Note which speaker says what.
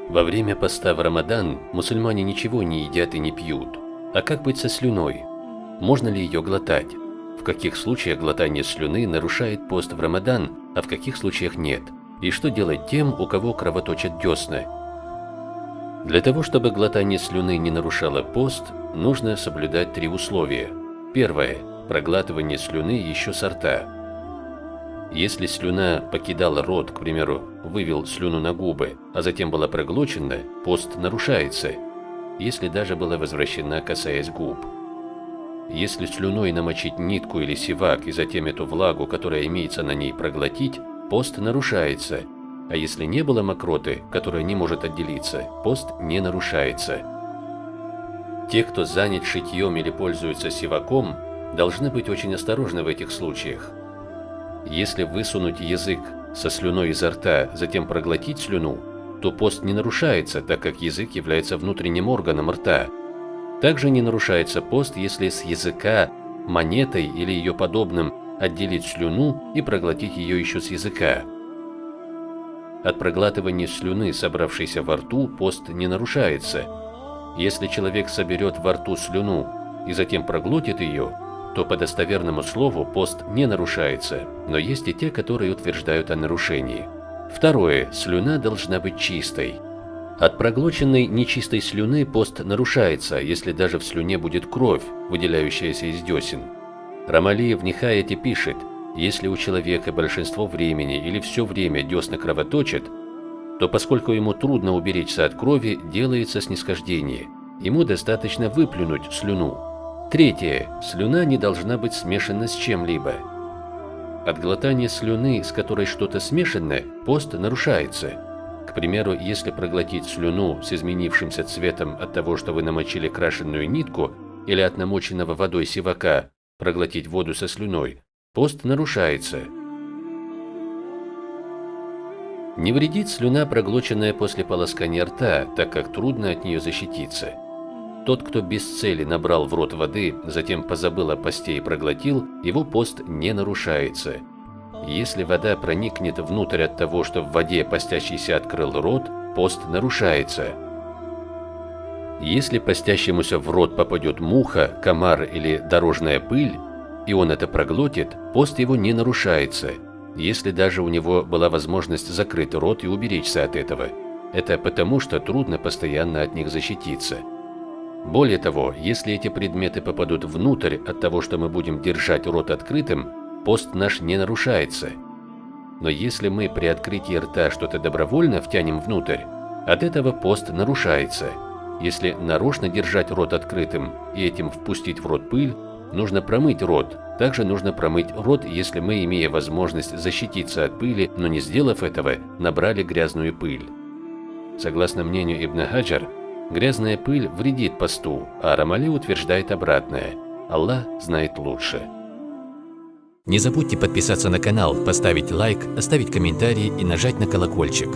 Speaker 1: Во время поста в Рамадан мусульмане ничего не едят и не пьют. А как быть со слюной? Можно ли ее глотать? В каких случаях глотание слюны нарушает пост в Рамадан, а в каких случаях нет? И что делать тем, у кого кровоточат десны? Для того, чтобы глотание слюны не нарушало пост, нужно соблюдать 3 условия. Первое. Проглатывание слюны еще со рта. Если слюна покидала рот, к примеру, вывел слюну на губы, а затем была проглочена, пост нарушается, если даже была возвращена, касаясь губ. Если слюной намочить нитку или сивак и затем эту влагу, которая имеется на ней, проглотить, пост нарушается, а если не было мокроты, которая не может отделиться, пост не нарушается. Те, кто занят шитьем или пользуются сиваком, должны быть очень осторожны в этих случаях. Если высунуть язык со слюной изо рта, затем проглотить слюну, то пост не нарушается, так как язык является внутренним органом рта. Также не нарушается пост, если с языка монетой или ее подобным отделить слюну и проглотить ее еще с языка. От проглатывания слюны, собравшейся во рту, пост не нарушается. Если человек соберет во рту слюну и затем проглотит ее, то по достоверному слову пост не нарушается, но есть и те, которые утверждают о нарушении. Второе. Слюна должна быть чистой. От проглоченной нечистой слюны пост нарушается, если даже в слюне будет кровь, выделяющаяся из десен. Рамали в Нихаяте пишет, если у человека большинство времени или все время десна кровоточат, то поскольку ему трудно уберечься от крови, делается снисхождение. Ему достаточно выплюнуть слюну. Третье. Слюна не должна быть смешана с чем-либо. От глотания слюны, с которой что-то смешано, пост нарушается. К примеру, если проглотить слюну с изменившимся цветом от того, что вы намочили крашеную нитку, или от намоченного водой сивака проглотить воду со слюной, пост нарушается. Не вредит слюна, проглоченная после полоскания рта, так как трудно от нее защититься. Тот, кто без цели набрал в рот воды, затем позабыл о посте и проглотил, его пост не нарушается. Если вода проникнет внутрь от того, что в воде постящийся открыл рот, пост нарушается. Если постящемуся в рот попадет муха, комар или дорожная пыль, и он это проглотит, пост его не нарушается, если даже у него была возможность закрыть рот и уберечься от этого. Это потому, что трудно постоянно от них защититься. Более того, если эти предметы попадут внутрь от того, что мы будем держать рот открытым, пост наш не нарушается. Но если мы при открытии рта что-то добровольно втянем внутрь, от этого пост нарушается. Если нарочно держать рот открытым и этим впустить в рот пыль, нужно промыть рот. Также нужно промыть рот, если мы, имея возможность защититься от пыли, но не сделав этого, набрали грязную пыль. Согласно мнению Ибн Хаджар, грязная пыль вредит посту, а Рамали утверждает обратное. Аллах знает лучше.
Speaker 2: Не забудьте подписаться на канал, поставить лайк, оставить комментарий и нажать на колокольчик.